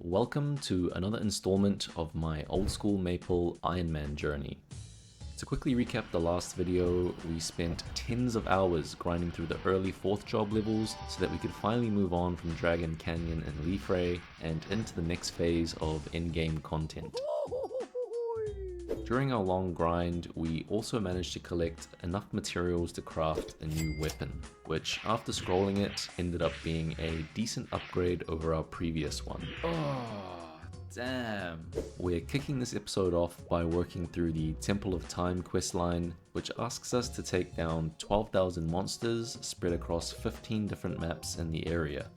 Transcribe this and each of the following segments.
Welcome to another installment of my old school Maple Ironman journey. To quickly recap the last video, we spent tens of hours grinding through the early 4th job levels so that we could finally move on from Dragon Canyon and Leafray and into the next phase of in-game content. During our long grind, we also managed to collect enough materials to craft a new weapon, which after scrolling it ended up being a decent upgrade over our previous one. Oh, damn. We're kicking this episode off by working through the Temple of Time questline, which asks us to take down 12,000 monsters spread across 15 different maps in the area.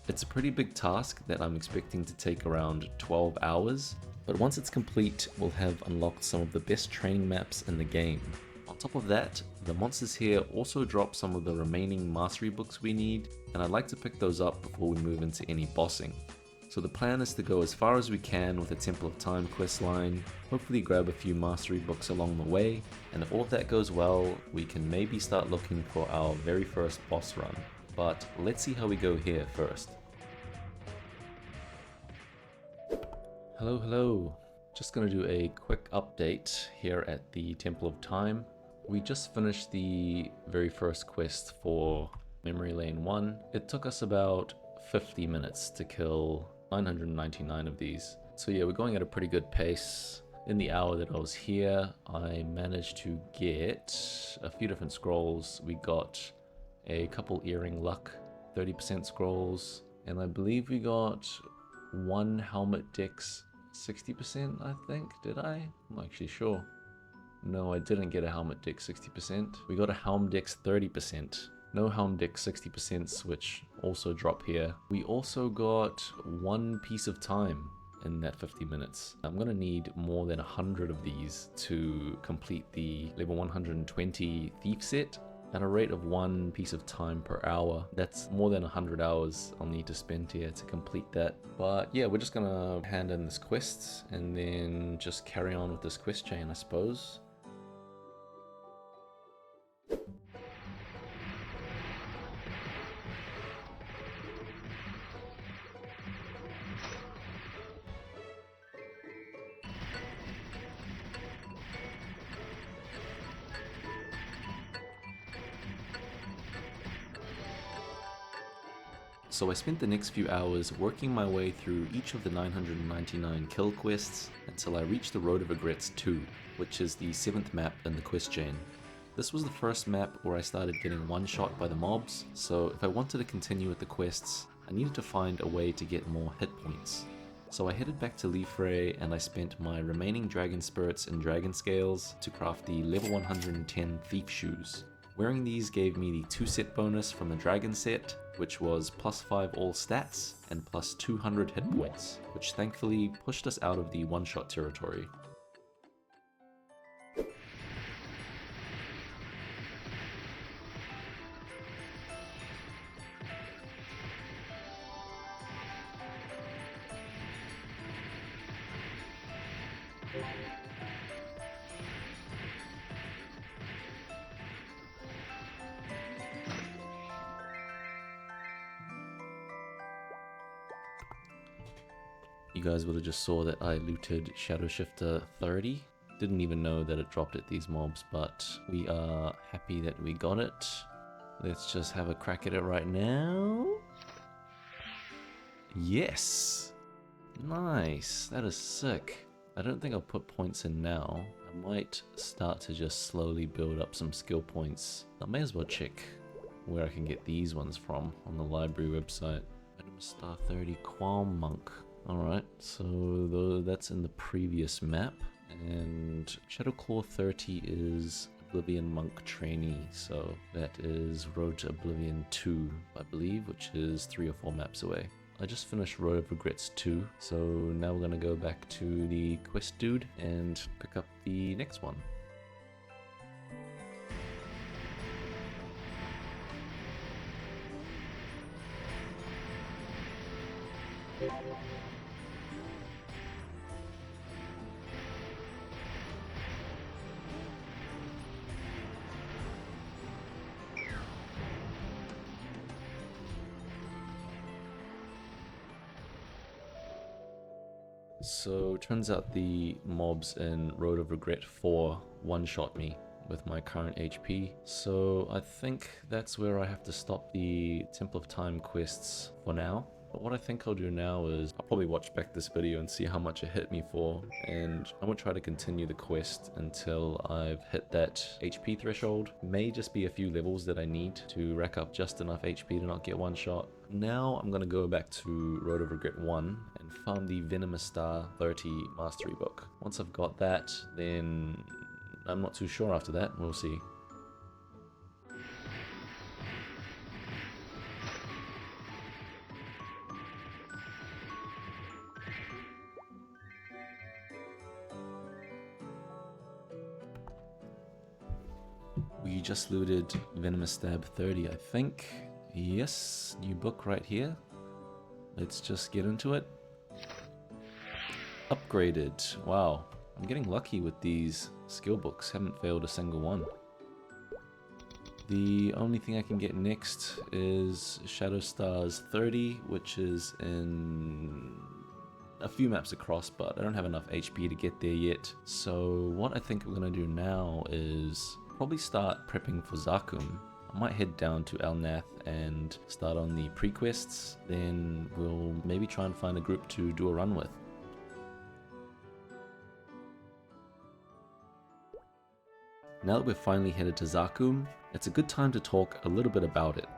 It's a pretty big task that I'm expecting to take around 12 hours, but once it's complete, we'll have unlocked some of the best training maps in the game. On top of that, the monsters here also drop some of the remaining mastery books we need, and I'd like to pick those up before we move into any bossing. So the plan is to go as far as we can with the Temple of Time questline, hopefully grab a few mastery books along the way, and if all of that goes well, we can maybe start looking for our very first boss run. But let's see how we go here first. Hello. Just gonna do a quick update here at the Temple of Time. We just finished the very first quest for Memory Lane 1. It took us about 50 minutes to kill 999 of these. So yeah, we're going at a pretty good pace. In the hour that I was here, I managed to get a few different scrolls. We got a couple earring luck, 30% scrolls, and I believe we got one helmet dex 60%, I think. Did I? I'm not actually sure. No, I didn't get a helmet dex 60%. We got a helm dex 30%. No helm dex 60%, which also drop here. We also got one piece of time in that 50 minutes. I'm gonna need more than 100 of these to complete the level 120 thief set. At a rate of one piece of time per hour, that's more than 100 hours I'll need to spend here to complete that. But yeah, we're just gonna hand in this quest and then just carry on with this quest chain, I suppose. So I spent the next few hours working my way through each of the 999 kill quests until I reached the Road of Regrets 2, which is the 7th map in the quest chain. This was the first map where I started getting one-shot by the mobs, so if I wanted to continue with the quests, I needed to find a way to get more hit points. So I headed back to Leafray and I spent my remaining dragon spirits and dragon scales to craft the level 110 thief shoes. Wearing these gave me the 2-set bonus from the dragon set, which was +5 all stats and plus 200 hit points, which thankfully pushed us out of the one-shot territory. You guys would have just saw that I looted Shadow Shifter 30. Didn't even know that it dropped at these mobs, but we are happy that we got it. Let's just have a crack at it right now. Yes! Nice! That is sick. I don't think I'll put points in now. I might start to just slowly build up some skill points. I may as well check where I can get these ones from on the library website. Venom Star 30 Qualm Monk. Alright, so that's in the previous map, and Shadowclaw 30 is Oblivion Monk Trainee, so that is Road to Oblivion 2, I believe, which is 3 or 4 maps away. I just finished Road of Regrets 2, so now we're gonna go back to the quest dude and pick up the next one. So turns out the mobs in Road of Regret 4 one-shot me with my current HP. So I think that's where I have to stop the Temple of Time quests for now. But what I think I'll do now is I'll probably watch back this video and see how much it hit me for, and I won't try to continue the quest until I've hit that HP threshold. May just be a few levels that I need to rack up just enough HP to not get one shot. Now I'm gonna go back to Road of Regret 1 and farm the Venomous Star 30 Mastery Book. Once I've got that, then I'm not too sure after that, we'll see. We just looted Venomous Stab 30, I think. Yes, new book right here. Let's just get into it. Upgraded. Wow, I'm getting lucky with these skill books. Haven't failed a single one. The only thing I can get next is Shadow Stars 30, which is in a few maps across, but I don't have enough HP to get there yet. So what I think I'm gonna do now is probably start prepping for Zakum. I might head down to Alnath and start on the pre-quests, then we'll maybe try and find a group to do a run with. Now that we're finally headed to Zakum, it's a good time to talk a little bit about it.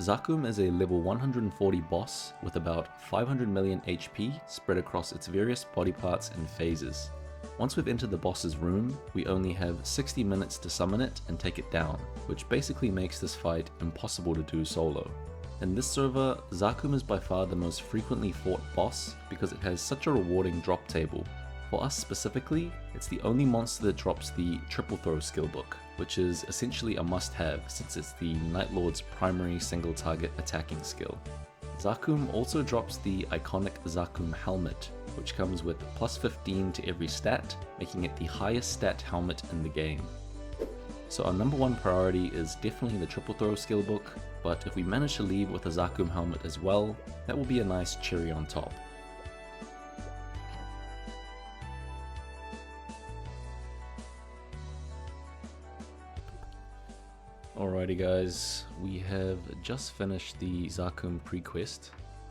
Zakum is a level 140 boss with about 500 million HP spread across its various body parts and phases. Once we've entered the boss's room, we only have 60 minutes to summon it and take it down, which basically makes this fight impossible to do solo. In this server, Zakum is by far the most frequently fought boss because it has such a rewarding drop table. For us specifically, it's the only monster that drops the Triple Throw skill book, which is essentially a must-have since it's the Night Lord's primary single target attacking skill. Zakum also drops the iconic Zakum helmet, which comes with plus 15 to every stat, making it the highest stat helmet in the game. So our number one priority is definitely the Triple Throw skill book, but if we manage to leave with a Zakum helmet as well, that will be a nice cherry on top. Alrighty guys, we have just finished the Zakum pre-quest.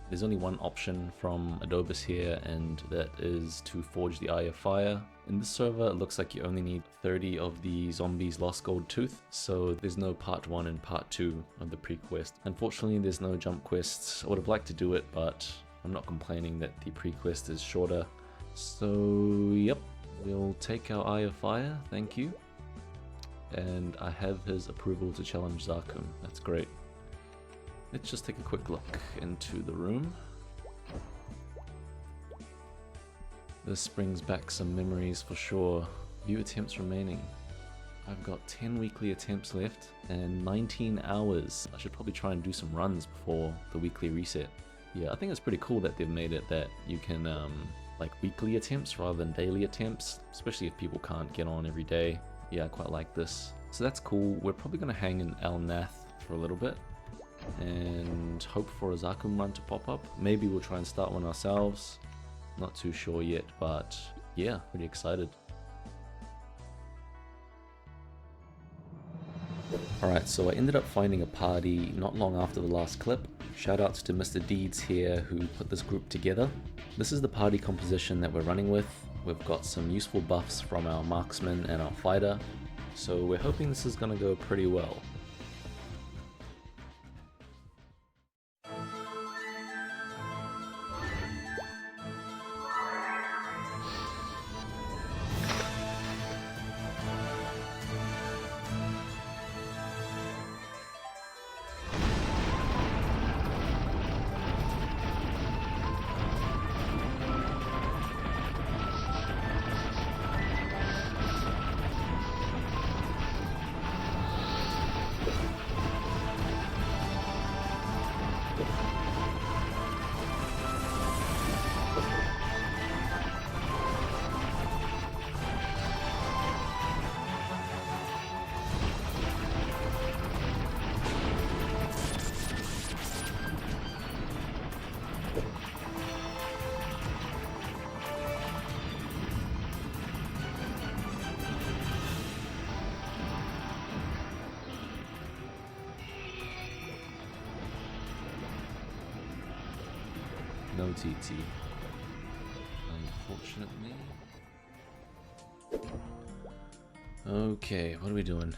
There's only one option from Adobus here, and that is to forge the Eye of Fire. In this server, it looks like you only need 30 of the zombies' lost gold tooth, so there's no part 1 and part 2 of the pre-quest. Unfortunately, there's no jump quests. I would have liked to do it, but I'm not complaining that the pre-quest is shorter. So, yep, we'll take our Eye of Fire, thank you. And I have his approval to challenge Zakum. That's great. Let's just take a quick look into the room. This brings back some memories for sure. View attempts remaining. I've got 10 weekly attempts left and 19 hours. I should probably try and do some runs before the weekly reset. Yeah, I think it's pretty cool that they've made it that you can like weekly attempts rather than daily attempts, especially if people can't get on every day. Yeah, I quite like this. So that's cool. We're probably going to hang in Alnath for a little bit and hope for a Zakum run to pop up. Maybe we'll try and start one ourselves. Not too sure yet, but yeah, pretty excited. Alright, so I ended up finding a party not long after the last clip. Shoutouts to Mr. Deeds here who put this group together. This is the party composition that we're running with. We've got some useful buffs from our marksman and our fighter, so we're hoping this is going to go pretty well. No TT. Unfortunately. Okay, what are we doing?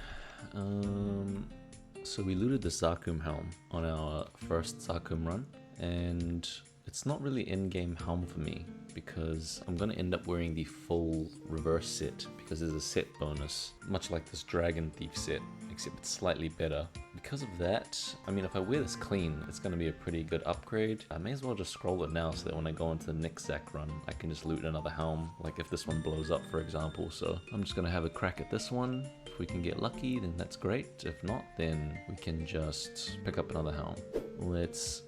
So we looted the Zakum helm on our first Zakum run, and it's not really in-game helm for me because I'm gonna end up wearing the full reverse set because there's a set bonus, much like this Dragon Thief set, except it's slightly better. Because of that, I mean, if I wear this clean, it's gonna be a pretty good upgrade. I may as well just scroll it now so that when I go into the next Zac run, I can just loot another helm, like if this one blows up, for example. So I'm just gonna have a crack at this one. If we can get lucky, then that's great. If not, then we can just pick up another helm. Let's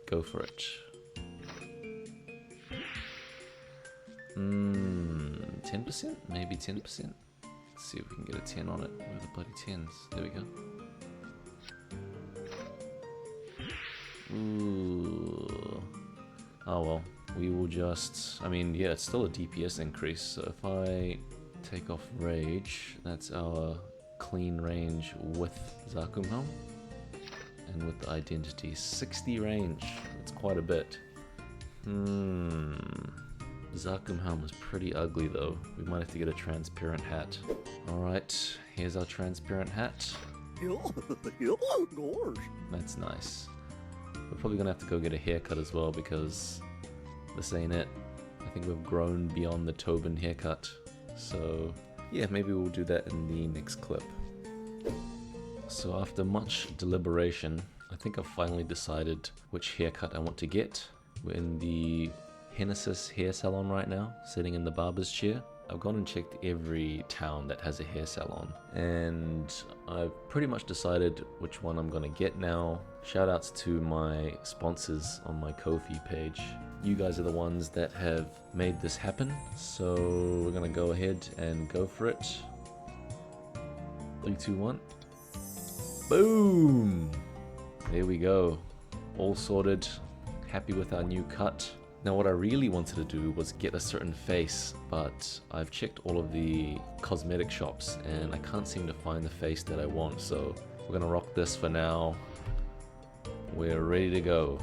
go for it. 10%? Maybe 10%? Let's see if we can get a 10 on it. Where are the bloody 10s? There we go. Ooh. Oh well. We will just... I mean, yeah, it's still a DPS increase. So if I take off Rage, that's our clean range with Zakum helm. And with the identity, 60 range. That's quite a bit. Zakum helm is pretty ugly though. We might have to get a transparent hat. Alright, here's our transparent hat. That's nice. We're probably gonna have to go get a haircut as well because this ain't it. I think we've grown beyond the Tobin haircut. So yeah, maybe we'll do that in the next clip. So after much deliberation, I think I've finally decided which haircut I want to get. We're in the Genesis hair salon right now, sitting in the barber's chair. I've gone and checked every town that has a hair salon, and I've pretty much decided which one I'm gonna get now. Shoutouts to my sponsors on my Ko-fi page. You guys are the ones that have made this happen, so we're gonna go ahead and go for it. 3, 2, 1. Boom! There we go. All sorted. Happy with our new cut. Now what I really wanted to do was get a certain face, but I've checked all of the cosmetic shops and I can't seem to find the face that I want, so we're gonna rock this for now. We're ready to go.